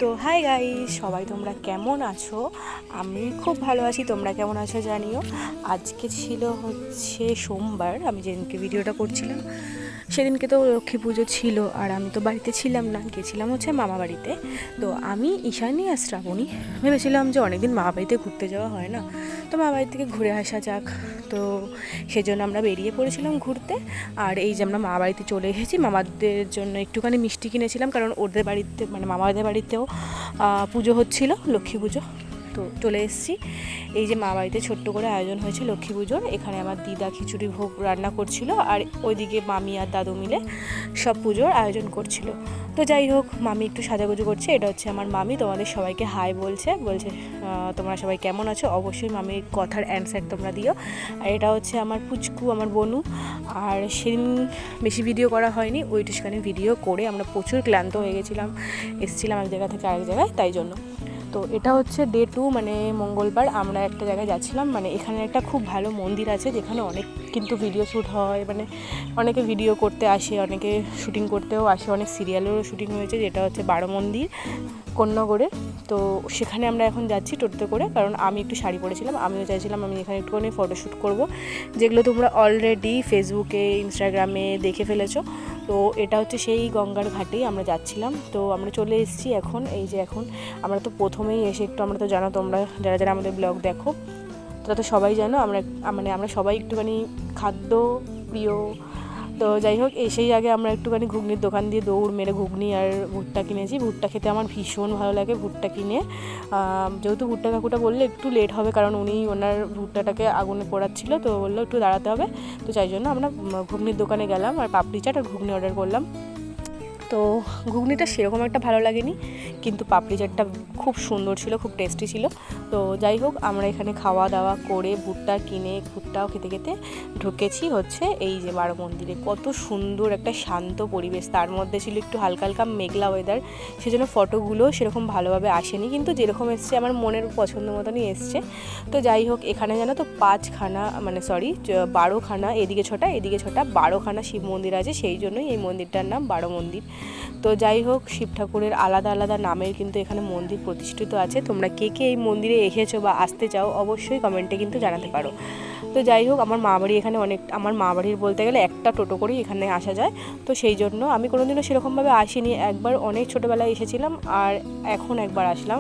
তো hi guys, সবাই তোমরা কেমন আছো? আমি খুব ভালো আছি। তোমরা কেমন আছো জানিও। আজকে ছিল হচ্ছে সোমবার, আমি যেদিনকে ভিডিওটা করছিলাম সেদিনকে তো লক্ষ্মী পুজো ছিল, আর আমি তো বাড়িতে ছিলাম না, গেছিলাম হচ্ছে মামা বাড়িতে। তো আমি ঈশানী আর শ্রাবণী ভেবেছিলাম যে অনেকদিন মামা বাড়িতে ঘুরতে যাওয়া হয় না, তো মামা বাড়ি থেকে ঘুরে আসা যাক। তো সেজন্য আমরা বেরিয়ে পড়েছিলাম ঘুরতে। আর এই যে আমরা মামা বাড়িতে চলে এসেছি, মামাদের জন্য একটুখানি মিষ্টি কিনেছিলাম, কারণ ওদের বাড়িতে মানে মামাদের বাড়িতেও পুজো হচ্ছিল, লক্ষ্মী পুজো। তো চলে এসেছি। এই যে মা বাড়িতে ছোট্ট করে আয়োজন হয়েছে লক্ষ্মী পুজোর। এখানে আমার দিদা খিচুড়ি ভোগ রান্না করছিল, আর ওইদিকে মামি আর দাদু মিলে সব পুজোর আয়োজন করছিল। তো যাই হোক, মামি একটু সাজাগুজু করছে। এটা হচ্ছে আমার মামি, তোমাদের সবাইকে হাই বলছে তোমরা সবাই কেমন আছো। অবশ্যই মামির কথার অ্যান্সার তোমরা দিও। আর এটা হচ্ছে আমার পুচকু, আমার বনু। আর সেদিন বেশি ভিডিও করা হয়নি, ওইটুখানি ভিডিও করে আমরা প্রচুর ক্লান্ত হয়ে গেছিলাম, এসেছিলাম এক জায়গা থেকে আরেক জায়গায়, তাই জন্য। তো এটা হচ্ছে ডে 2, মানে মঙ্গলবার আমরা একটা জায়গায় যাচ্ছিলাম। মানে এখানে একটা খুব ভালো মন্দির আছে, যেখানে অনেক কিন্তু ভিডিও শ্যুট হয়, মানে অনেকে ভিডিও করতে আসে, অনেকে শ্যুটিং করতেও আসে, অনেক সিরিয়ালেরও শ্যুটিং হয়েছে, যেটা হচ্ছে বারো মন্দির কন্যাগড়ে। তো সেখানে আমরা এখন যাচ্ছি টোটোতে করে, কারণ আমি একটু শাড়ি পরেছিলাম, আমিও চাইছিলাম আমি এখানে একটুখানি ফটোশ্যুট করব, যেগুলো তোমরা অলরেডি ফেসবুকে ইনস্টাগ্রামে দেখে ফেলেছো। তো এটা হচ্ছে সেই গঙ্গার ঘাটেই আমরা যাচ্ছিলাম। তো আমরা চলে এসেছি এখন। এই যে এখন আমরা তো প্রথমেই এসে একটু, আমরা তো জানো তোমরা যারা যারা আমাদের ব্লগ দেখো তারা তো সবাই জানো আমরা সবাই একটুখানি খাদ্য প্রিয়। তো যাই হোক, এসেই আগে আমরা একটুখানি ঘুগনির দোকান দিয়ে দৌড় মেরে ঘুগনি আর ভুট্টা কিনেছি। ভুট্টা খেতে আমার ভীষণ ভালো লাগে। ভুট্টা কিনে, যেহেতু ভুট্টা কাকুটা বললে একটু লেট হবে, কারণ উনি ওনার ভুট্টাটাকে আগুনে পোড়াচ্ছিল, তো বললো একটু দাঁড়াতে হবে। তো তাই জন্য আমরা ঘুগনির দোকানে গেলাম আর পাপড়ি চাট আর ঘুগনি অর্ডার করলাম। তো ঘুগনিটা সেরকম একটা ভালো লাগেনি, কিন্তু পাপড়ি চাটটা খুব সুন্দর ছিল, খুব টেস্টি ছিল। তো যাই হোক, আমরা এখানে খাওয়া দাওয়া করে ভুট্টা কিনে ভুট্টাও খেতে খেতে ঢুকেছি হচ্ছে এই যে বারো মন্দিরে। কত সুন্দর একটা শান্ত পরিবেশ, তার মধ্যে ছিল একটু হালকা হালকা মেঘলা ওয়েদার, সেজন্য ফটোগুলো সেরকম ভালোভাবে আসেনি, কিন্তু যেরকম এসছে আমার মনের পছন্দ মতনই এসছে। তো যাই হোক, এখানে জানো তো 12খানা, এদিকে 6টা এদিকে 6টা, 12খানা শিব মন্দির আছে, সেই জন্যই এই মন্দিরটার নাম বারো মন্দির। তো যাই হোক, শিব ঠাকুরের আলাদা আলাদা নামের কিন্তু এখানে মন্দির প্রতিষ্ঠিত আছে। তোমরা কে কে এই মন্দিরে এসেছো বা আসতে চাও অবশ্যই কমেন্টে কিন্তু জানাতে পারো। তো যাই হোক, আমার মা বাড়ি এখানে আমার মা বাড়ির বলতে গেলে একটা টোটো করেই এখানে আসা যায়। তো সেই জন্য আমি কোনোদিনও সেরকমভাবে আসিনি, একবার অনেক ছোটোবেলায় এসেছিলাম, আর এখন একবার আসলাম।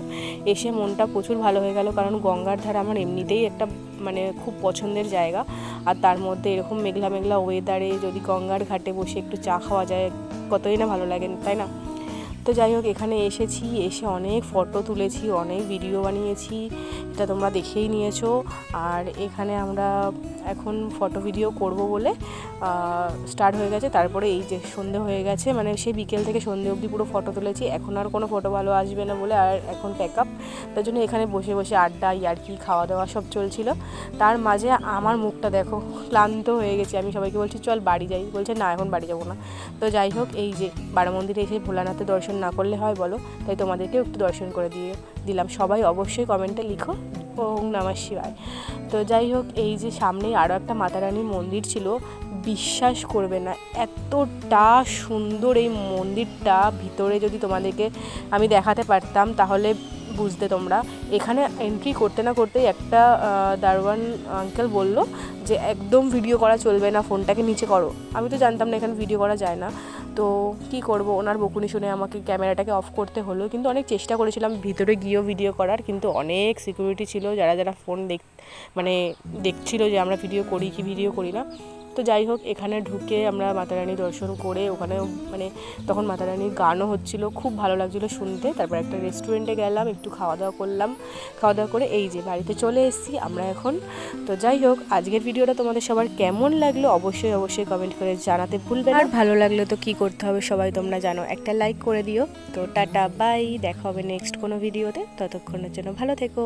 এসে মনটা প্রচুর ভালো হয়ে গেল, কারণ গঙ্গার ধারে আমার এমনিতেই একটা মানে খুব পছন্দের জায়গা। আর তার মধ্যে এরকম মেঘলা মেঘলা ওয়েদারে যদি গঙ্গার ঘাটে বসে একটু চা খাওয়া যায়, কতই না ভালো লাগে, তাই না? তো যাই হোক, এখানে এসেছি, এসে অনেক ফটো তুলেছি, অনেক ভিডিও বানিয়েছি, এটা তোমরা দেখেই নিয়েছো। আর এখানে আমরা এখন ফটো ভিডিও করব বলে স্টার্ট হয়ে গেছে। তারপরে এই যে সন্ধে হয়ে গেছে, মানে সেই বিকেল থেকে সন্ধে অবধি পুরো ফটো তুলেছি। এখন আর কোনো ফটো ভালো আসবে না বলে আর এখন প্যাক আপ, তার জন্য এখানে বসে বসে আড্ডা ইয়ার্কি খাওয়া দাওয়া সব চলছিল। তার মাঝে আমার মুখটা দেখো, ক্লান্ত হয়ে গেছি। আমি সবাইকে বলছি চল বাড়ি যাই, বলছে না এখন বাড়ি যাবো না। তো যাই হোক, এই যে বারো মন্দিরে এসে ভোলানাথের দর্শন না করলে হয় বলো, তাই তোমাদেরকেও একটু দর্শন করে দিলাম। সবাই অবশ্যই কমেন্টে লিখো ওম নমঃ শিবায়। তো যাই হোক, এই যে সামনেই আরও একটা মাতারানীর মন্দির ছিল, বিশ্বাস করবে না এতটা সুন্দর এই মন্দিরটা। ভিতরে যদি তোমাদেরকে আমি দেখাতে পারতাম তাহলে বুঝতে তোমরা। এখানে এন্ট্রি করতে না করতেই একটা দারোয়ান আঙ্কেল বলল যে একদম ভিডিও করা চলবে না, ফোনটাকে নিচে করো। আমি তো জানতাম না এখানে ভিডিও করা যায় না, তো কি করব, ওনার বকুনি শুনে আমাকে ক্যামেরাটাকে অফ করতে হলো। কিন্তু অনেক চেষ্টা করেছিলাম ভিতরে গিয়েও ভিডিও করার, কিন্তু অনেক সিকিউরিটি ছিল যারা যারা ফোন দেখছিল যে আমরা ভিডিও করি কি ভিডিও করি না। তো যাই হোক, এখানে ঢুকে আমরা মাতারানী দর্শন করে ওখানে মানে তখন মাতারানীর গানও হচ্ছিল, খুব ভালো লাগছিলো শুনতে। তারপর একটা রেস্টুরেন্টে গেলাম, একটু খাওয়া দাওয়া করলাম, খাওয়া দাওয়া করে এই যে বাড়িতে চলে এসেছি আমরা এখন। তো যাই হোক, আজকের ভিডিওটা তোমাদের সবার কেমন লাগলো অবশ্যই অবশ্যই কমেন্ট করে জানাতে ভুলবে না। আর ভালো লাগলো তো কি করতে হবে সবাই তোমরা জানো, একটা লাইক করে দিও। তো টাটা বাই, দেখা হবে নেক্সট কোনো ভিডিওতে, ততক্ষণের জন্য ভালো থেকো।